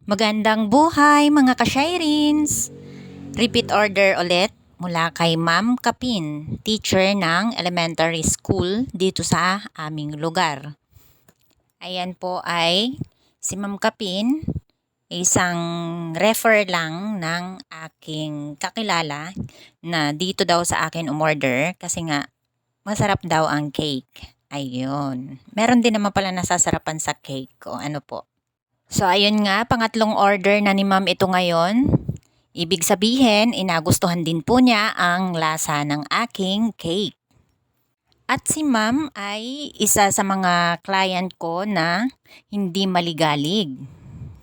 Magandang buhay mga ka-Shirins! Repeat order ulit mula kay Ma'am Kapin, teacher ng elementary school dito sa aming lugar. Ayan po ay si Ma'am Kapin, isang refer lang ng aking kakilala na dito daw sa akin umorder kasi nga masarap daw ang cake. Ayun. Meron din naman pala nasasarapan sa cake o ano po. So ayun nga, pangatlong order na ni Ma'am ito ngayon. Ibig sabihin, inagustuhan din po niya ang lasa ng aking cake. At si Ma'am ay isa sa mga client ko na hindi maligalig.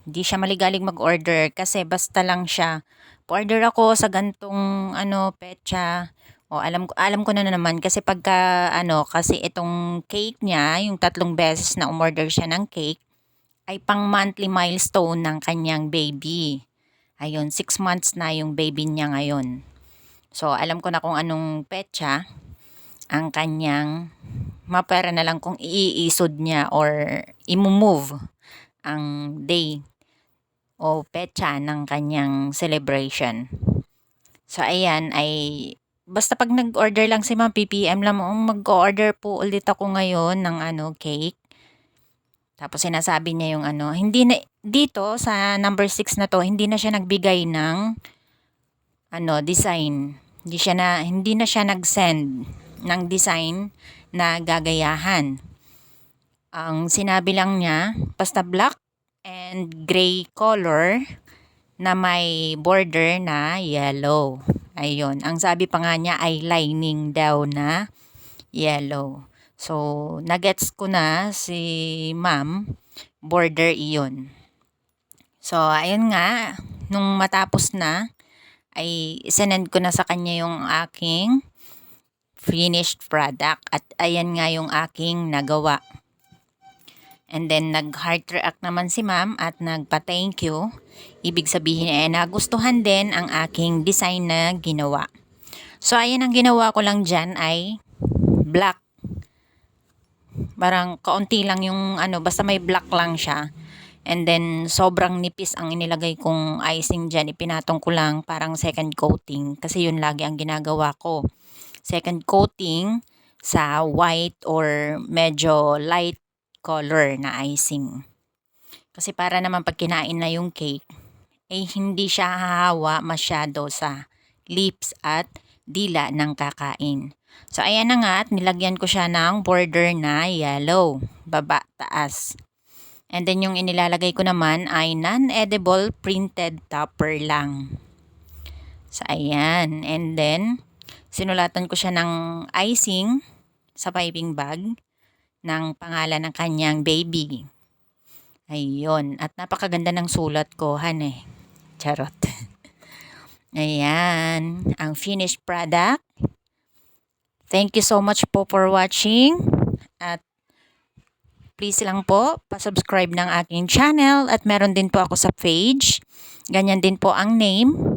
Hindi siya maligalig mag-order kasi basta lang siya, order ako sa gantong petsa. O alam ko na naman kasi pagka kasi itong cake niya, yung 3 beses na umorder siya ng cake, ay pang monthly milestone ng kanyang baby. Ayun, 6 months na yung baby niya ngayon. So, alam ko na kung anong petsa ang kanyang mapera na lang kung iisod niya or i-move ang day o petsa ng kanyang celebration. So, ayan ay basta pag nag-order lang si Ma'am, PPM lang, mag-order po ulit ako ngayon ng cake. Tapos sinasabi niya yung hindi na, dito sa number 6 na to, hindi na siya nagbigay ng design. Hindi na siya nag-send ng design na gagayahan. Ang sinabi lang niya, basta black and gray color na may border na yellow. Ayun, ang sabi pa nga niya ay lining daw na yellow. So, nagets ko na si Ma'am, border iyon. So, ayun nga, nung matapos na, ay sinend ko na sa kanya yung aking finished product. At ayan nga yung aking nagawa. And then, nag-heart react naman si Ma'am at nagpa-thank you. Ibig sabihin ay nagustuhan din ang aking design na ginawa. So, ayan ang ginawa ko lang dyan ay black. Parang kaunti lang yung basta may black lang siya. And then, sobrang nipis ang inilagay kong icing dyan. Ipinatong ko lang parang second coating. Kasi yun lagi ang ginagawa ko. Second coating sa white or medyo light color na icing. Kasi para naman pag kinain na yung cake, eh hindi siya hahawa masyado sa lips at dila ng kakain. So, ayan na nga at nilagyan ko siya ng border na yellow. Baba, taas. And then yung inilalagay ko naman ay non-edible printed topper lang. So, ayan. And then, sinulatan ko siya ng icing sa piping bag ng pangalan ng kanyang baby. Ayun. At napakaganda ng sulat ko, hane. Charot. Ayan. Ang finished product. Thank you so much po for watching. At please lang po, pa-subscribe ng aking channel at meron din po ako sa page. Ganyan din po ang name.